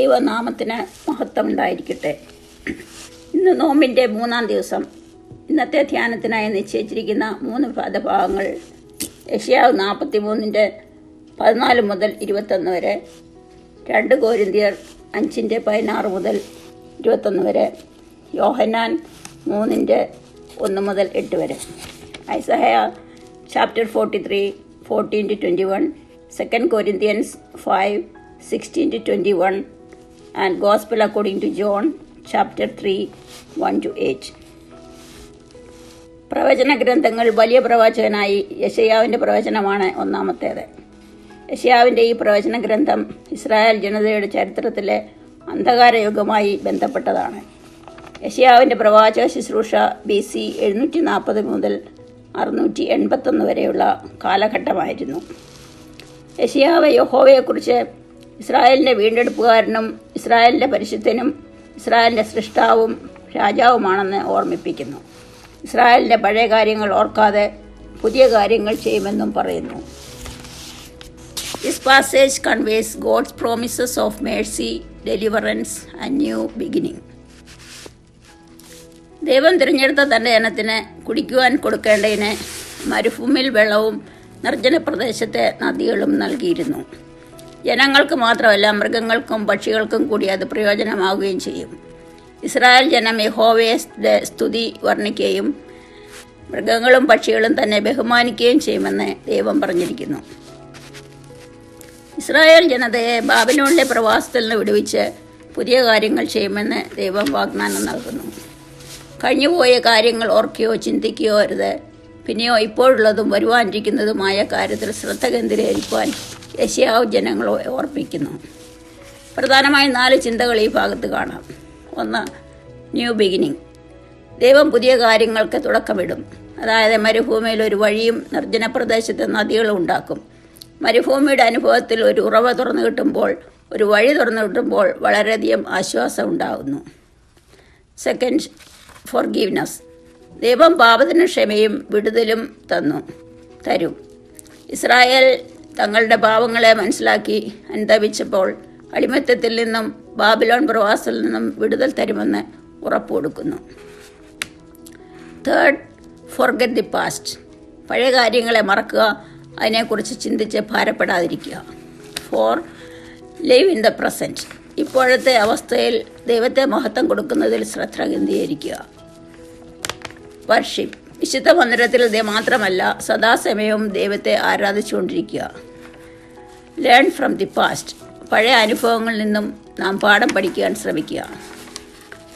ദൈവനാമത്തിന് മഹത്വം ഉണ്ടായിരിക്കട്ടെ. ഇന്ന് നോമ്പിൻ്റെ 3-ാം ദിവസം. ഇന്നത്തെ ധ്യാനത്തിനായി നിശ്ചയിച്ചിരിക്കുന്ന 3 പാഠഭാഗങ്ങൾ യെശയ്യാവ് 43-14 മുതൽ 21 വരെ, 2 കൊരിന്ത്യർ 5-16 മുതൽ 21 വരെ, യോഹന്നാൻ 3-1 മുതൽ 8 വരെ, Isaiah chapter 43 14-21, 2 Corinthians 5:16-21, and Gospel according to John chapter 3 1-8. പ്രവചന ഗ്രന്ഥങ്ങൾ. വലിയ പ്രവാചകനായി യെശയ്യാവിൻ്റെ പ്രവചനമാണ് ഒന്നാമത്തേത്. യെശയ്യാവിൻ്റെ ഈ പ്രവചന ഗ്രന്ഥം ഇസ്രായേൽ ജനതയുടെ ചരിത്രത്തിലെ അന്ധകാരയുഗമായി ബന്ധപ്പെട്ടതാണ്. യെശയ്യാവിൻ്റെ പ്രവാചക ശുശ്രൂഷ BC 740 മുതൽ 681 വരെയുള്ള കാലഘട്ടമായിരുന്നു. യെശയ്യാവ് യഹോവയെക്കുറിച്ച് ഇസ്രായേലിൻ്റെ വീണ്ടെടുപ്പുകാരനും ഇസ്രായേലിൻ്റെ പരിശുദ്ധനും ഇസ്രായേലിൻ്റെ സൃഷ്ടാവും രാജാവുമാണെന്ന് ഓർമ്മിപ്പിക്കുന്നു. ഇസ്രായേലിൻ്റെ പഴയ കാര്യങ്ങൾ ഓർക്കാതെ പുതിയ കാര്യങ്ങൾ ചെയ്യുമെന്നും പറയുന്നു. This passage conveys God's promises of mercy, deliverance and new beginning. ദൈവം തിരഞ്ഞെടുത്ത തൻ്റെ ജനത്തിന് കുടിക്കുവാൻ കൊടുക്കേണ്ടതിന് മരുഭൂമിയിൽ വെള്ളവും നിർജ്ജന പ്രദേശത്തെ നദികളും നൽകിയിരുന്നു. ജനങ്ങൾക്ക് മാത്രമല്ല, മൃഗങ്ങൾക്കും പക്ഷികൾക്കും കൂടി അത് പ്രയോജനമാവുകയും ചെയ്യും. ഇസ്രായേൽ ജനം യഹോവയെ സ്തുതി വർണ്ണിക്കുകയും മൃഗങ്ങളും പക്ഷികളും തന്നെ ബഹുമാനിക്കുകയും ചെയ്യുമെന്ന് ദൈവം പറഞ്ഞിരിക്കുന്നു. ഇസ്രായേൽ ജനതയെ ബാബിലോണിലെ പ്രവാസത്തിൽ നിന്ന് വിടുവിച്ച് പുതിയ കാര്യങ്ങൾ ചെയ്യുമെന്ന് ദൈവം വാഗ്ദാനം നൽകുന്നു. കഴിഞ്ഞുപോയ കാര്യങ്ങൾ ഓർക്കുകയോ ചിന്തിക്കുകയോ അരുത്. പിന്നെയോ ഇപ്പോഴുള്ളതും വരുവാനിരിക്കുന്നതുമായ കാര്യത്തിൽ ശ്രദ്ധ കേന്ദ്രീകരിക്കുവാൻ യെശയ്യാവ് ജനങ്ങളെ ഓർപ്പിക്കുന്നു. പ്രധാനമായി 4 ചിന്തകൾ ഈ ഭാഗത്ത് കാണാം. 1. New beginning. ദൈവം പുതിയ കാര്യങ്ങൾക്ക് തുടക്കമിടും. അതായത് മരുഭൂമിയിൽ ഒരു വഴിയും നിർജ്ജന പ്രദേശത്ത് നദികളും ഉണ്ടാക്കും. മരുഭൂമിയുടെ അനുഭവത്തിൽ ഒരു ഉറവ തുറന്നു കിട്ടുമ്പോൾ, ഒരു വഴി തുറന്നു കിട്ടുമ്പോൾ വളരെയധികം ആശ്വാസം ഉണ്ടാകുന്നു. 2. ഫോർഗീവ്നെസ്. ദൈവം പാപത്തിന് ക്ഷമയും വിടുതലും തരും. ഇസ്രായേൽ തങ്ങളുടെ പാപങ്ങളെ മനസ്സിലാക്കി അനുതപിച്ചപ്പോൾ അടിമത്തത്തിൽ നിന്നും ബാബിലോൺ പ്രവാസത്തിൽ നിന്നും വിടുതൽ തരുമെന്ന് ഉറപ്പ് കൊടുക്കുന്നു. 3. Forget the past. പഴയ കാര്യങ്ങളെ മറക്കുക, അതിനെക്കുറിച്ച് ചിന്തിച്ച് ഭാരപ്പെടാതിരിക്കുക. 4. Live in the present. ഇപ്പോഴത്തെ അവസ്ഥയിൽ ദൈവത്തെ മഹത്വം കൊടുക്കുന്നതിൽ ശ്രദ്ധ കേന്ദ്രീകരിക്കുക. വർഷിപ്പ്. വിശുദ്ധ മന്ദിരത്തിൽ മാത്രമല്ല, സദാസമയവും ദൈവത്തെ ആരാധിച്ചുകൊണ്ടിരിക്കുക. Learn from the past. പഴയ അനുഭവങ്ങളിൽ നിന്നും നാം പാഠം പഠിക്കാൻ ശ്രമിക്കുക.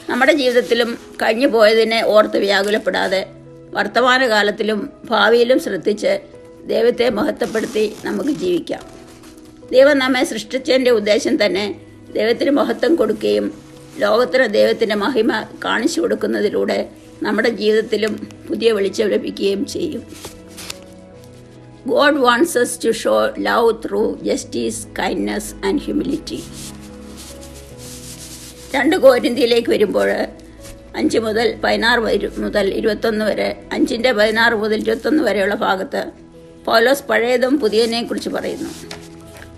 നമ്മുടെ ജീവിതത്തിലും കഴിഞ്ഞു പോയതിനെ ഓർത്ത് വ്യാകുലപ്പെടാതെ വർത്തമാനകാലത്തിലും ഭാവിയിലും ശ്രദ്ധിച്ച് ദൈവത്തെ മഹത്വപ്പെടുത്തി നമുക്ക് ജീവിക്കാം. ദൈവം നമ്മെ സൃഷ്ടിച്ചതിൻ്റെ ഉദ്ദേശം തന്നെ ദൈവത്തിന് മഹത്വം കൊടുക്കുകയും ലോകത്തിന് ദൈവത്തിൻ്റെ മഹിമ കാണിച്ചു കൊടുക്കുന്നതിലൂടെ നമ്മുടെ ജീവിതത്തിലും പുതിയ വെളിച്ചം ലഭിക്കുകയും ചെയ്യും. God wants us to show love through justice, kindness and humility. 2 കൊരിന്ത്യയിലേക്ക് വരുമ്പോൾ 5 മുതൽ 16 മുതൽ 21 വരെ, 5-16 മുതൽ 21 വരെയുള്ള ഭാഗത്ത് പൗലോസ് പഴയതും പുതിയതിനെയും കുറിച്ച് പറയുന്നു.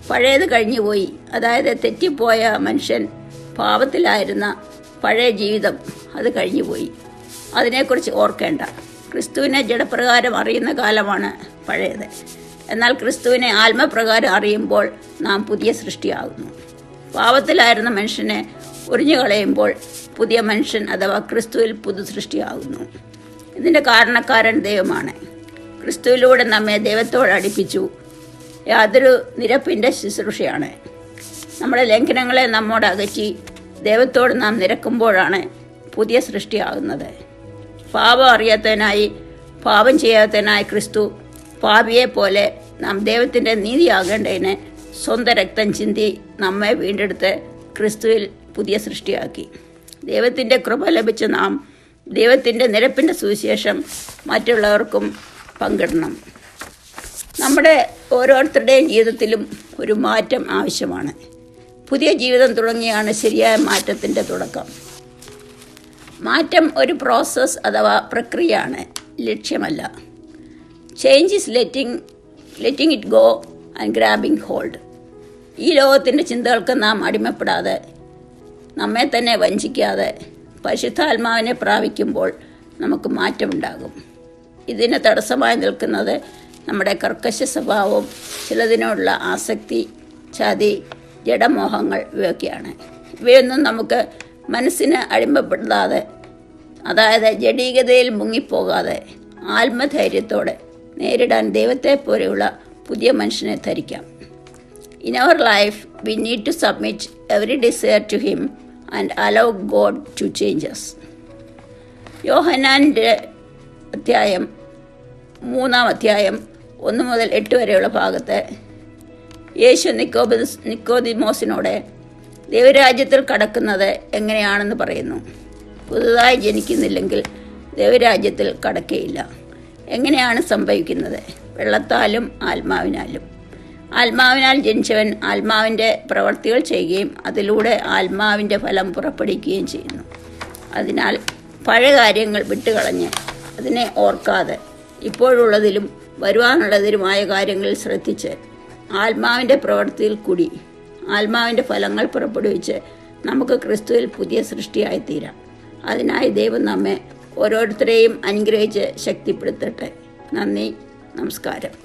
പഴയത് കഴിഞ്ഞുപോയി, അതായത് തെറ്റിപ്പോയ മനുഷ്യൻ, പാപത്തിലായിരുന്ന പഴയ ജീവിതം, അത് കഴിഞ്ഞുപോയി. അതിനെക്കുറിച്ച് ഓർക്കേണ്ട. ക്രിസ്തുവിനെ ജഡപ്രകാരം അറിയുന്ന കാലമാണ് പഴയത്. എന്നാൽ ക്രിസ്തുവിനെ ആത്മപ്രകാരം അറിയുമ്പോൾ നാം പുതിയ സൃഷ്ടിയാകുന്നു. പാപത്തിലായിരുന്ന മനുഷ്യനെ ഉറിഞ്ഞു കളയുമ്പോൾ പുതിയ മനുഷ്യൻ അഥവാ ക്രിസ്തുവിൽ പുതു സൃഷ്ടിയാകുന്നു. ഇതിൻ്റെ കാരണക്കാരൻ ദൈവമാണ്. ക്രിസ്തുവിലൂടെ നമ്മെ ദൈവത്തോട് അടുപ്പിച്ചു. യാതൊരു നിരപ്പിൻ്റെ ശുശ്രൂഷയാണ്. നമ്മുടെ ലംഘനങ്ങളെ നമ്മോട് അകറ്റി ദൈവത്തോട് നാം നിരക്കുമ്പോഴാണ് പുതിയ സൃഷ്ടിയാകുന്നത്. പാപം അറിയാത്തവനായി, പാപം ചെയ്യാത്തവനായ ക്രിസ്തു പാപിയെപ്പോലെ നാം ദൈവത്തിൻ്റെ നീതിയാകേണ്ടതിന് സ്വന്തം രക്തം ചിന്തി നമ്മെ വീണ്ടെടുത്ത് ക്രിസ്തുവിൽ പുതിയ സൃഷ്ടിയാക്കി. ദൈവത്തിൻ്റെ കൃപ ലഭിച്ച നാം ദൈവത്തിൻ്റെ നിരപ്പിൻ്റെ സുവിശേഷം മറ്റുള്ളവർക്കും പങ്കിടണം. നമ്മുടെ ഓരോരുത്തരുടെയും ജീവിതത്തിലും ഒരു മാറ്റം ആവശ്യമാണ്. പുതിയ ജീവിതം തുടങ്ങിയാണ് ശരിയായ മാറ്റത്തിൻ്റെ തുടക്കം. മാറ്റം ഒരു പ്രോസസ്സ് അഥവാ പ്രക്രിയയാണ്, ലക്ഷ്യമല്ല. Change is letting it go and grabbing hold. ഈ ലോകത്തിൻ്റെ ചിന്തകൾക്ക് നാം അടിമപ്പെടാതെ നമ്മെ തന്നെ വഞ്ചിക്കാതെ പരിശുദ്ധാത്മാവിനെ പ്രാപിക്കുമ്പോൾ നമുക്ക് മാറ്റമുണ്ടാകും. ഇതിന് തടസ്സമായി നിൽക്കുന്നത് നമ്മുടെ കർക്കശ സ്വഭാവവും ചിലതിനോടുള്ള ആസക്തി, ചതി, ജഡമോഹങ്ങൾ ഇവയൊക്കെയാണ്. ഇവയൊന്നും നമുക്ക് മനസ്സിന് അടിമപ്പെടാതെ, അതായത് ജഡീകതയിൽ മുങ്ങിപ്പോകാതെ ആത്മധൈര്യത്തോടെ നേരിടാൻ ദൈവത്തെ പോലെയുള്ള പുതിയ മനുഷ്യനെ ധരിക്കാം. In our life, we need to submit every desire to Him and allow God to change us. യോഹന്നാൻ്റെ 3 1 മുതൽ 8 വരെയുള്ള ഭാഗത്ത് യേശു നിക്കോദിമോസിനോട് ദൈവരാജ്യത്തിൽ കടക്കുന്നത് എങ്ങനെയാണെന്ന് പറയുന്നു. പുതുതായി ജനിക്കുന്നില്ലെങ്കിൽ ദൈവരാജ്യത്തിൽ കടക്കുകയില്ല. എങ്ങനെയാണ് സംഭവിക്കുന്നത്? വെള്ളത്താലും ആത്മാവിനാലും. ആത്മാവിനാൽ ജനിച്ചവൻ ആത്മാവിൻ്റെ പ്രവർത്തികൾ ചെയ്യുകയും അതിലൂടെ ആത്മാവിൻ്റെ ഫലം പുറപ്പെടുവിക്കുകയും ചെയ്യുന്നു. അതിനാൽ പഴയ കാര്യങ്ങൾ വിട്ടുകളഞ്ഞ് അതിനെ ഓർക്കാതെ ഇപ്പോഴുള്ളതിലും വരുവാനുള്ളതിലുമായ കാര്യങ്ങളിൽ ശ്രദ്ധിച്ച് ആത്മാവിൻ്റെ പ്രവൃത്തിയിൽ കൂടി ആത്മാവിൻ്റെ ഫലങ്ങൾ പുറപ്പെടുവിച്ച് നമുക്ക് ക്രിസ്തുവിൽ പുതിയ സൃഷ്ടിയായിത്തീരാം. അതിനായി ദൈവം നമ്മെ ഓരോരുത്തരെയും അനുഗ്രഹിച്ച് ശക്തിപ്പെടുത്തട്ടെ. നന്ദി, നമസ്കാരം.